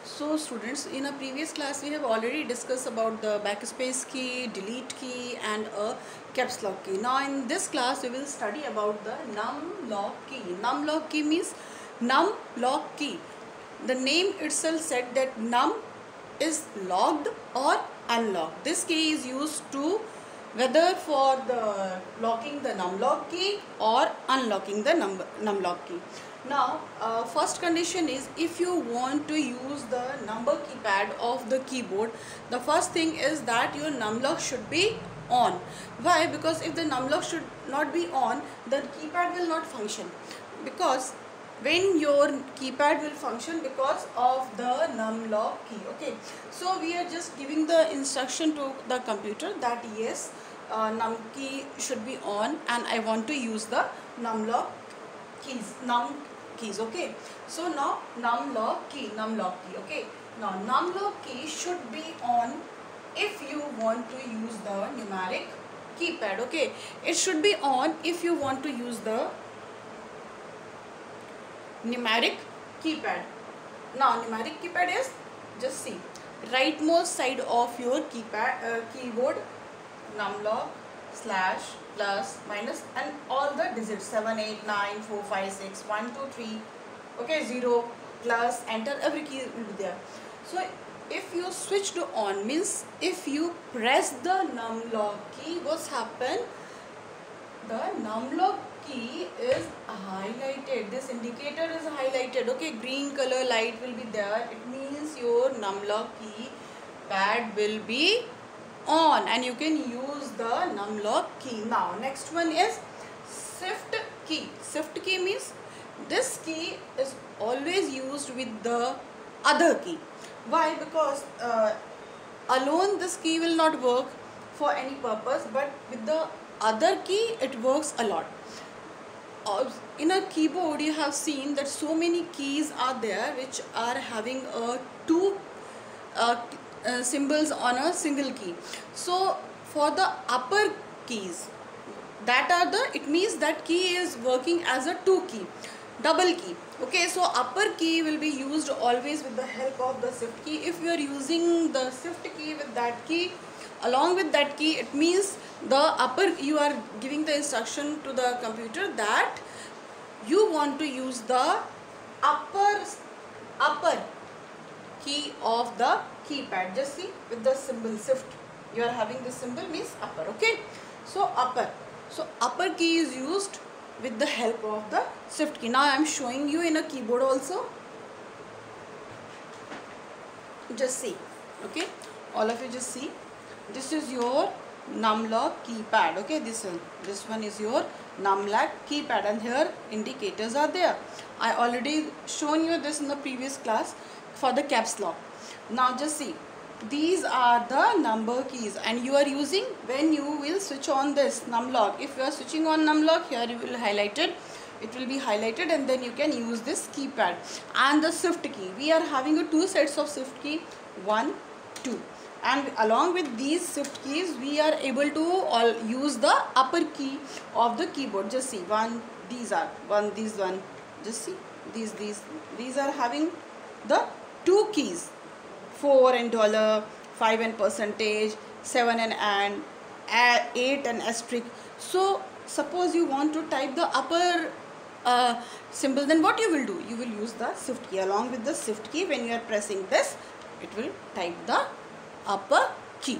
So students, in a previous class we have already discussed about the backspace key, delete key and a caps lock key. Now in this class we will study about the num lock key. Num lock key means num lock key. The name itself said that num is locked or unlocked. This key is used to whether for the locking the num lock key or unlocking the num lock key. Now first condition is, if you want to use the number keypad of the keyboard, the first thing is that your num lock should be on. Why? Because if the num lock should not be on, the keypad will not function. Because when your keypad will function because of the num lock key. Okay, so we are just giving the instruction to the computer that yes, num key should be on and I want to use the num lock keys. Okay, so now num lock key. Okay, now num lock key should be on if you want to use the numeric keypad. Okay, it should be on if you want to use the numeric keypad. Now numeric keypad is, just see, rightmost side of your keyboard, num lock, slash, plus, minus and all the digits 7, 8, 9, 4, 5, 6, 1, 2, 3, okay, 0, plus, enter, every key will be there. So if you switch to on means if you press the num lock key, what's happen? The num lock key is highlighted. This indicator is highlighted. Okay, green color light will be there. It means your num lock key pad will be on and you can use the num lock key. Now next one is shift key. Shift key means this key is always used with the other key. Why? Because alone this key will not work for any purpose, but with the other key it works a lot. In a keyboard you have seen that so many keys are there which are having two symbols on a single key. So for the upper keys, that are the, it means that key is working as a two key, double key. Okay, so upper key will be used always with the help of the shift key. If you are using the shift key with that key, along with that key, it means the upper, you are giving the instruction to the computer that you want to use the upper key of the keypad. Just see, with the symbol shift, you are having this symbol means upper. Okay, so upper, so upper key is used with the help of the shift key. Now I am showing you in a keyboard also. Just see. Okay, all of you just see, this is your num lock keypad. Okay, this one is your num lock keypad and here indicators are there. I already shown you this in the previous class for the caps lock. Now just see, these are the number keys and you are using when you will switch on this num lock. If you are switching on num lock, here you will highlight it. It will be highlighted and then you can use this keypad. And the shift key, we are having two sets of shift key, 1, 2. And along with these shift keys, we are able to use the upper key of the keyboard. Just see, these one. Just see, these are having the two keys, 4 and $, 5 and %, 7 and 8 and asterisk. So suppose you want to type the upper symbol, then what you will do? You will use the shift key. Along with the shift key, when you are pressing this, it will type the upper key.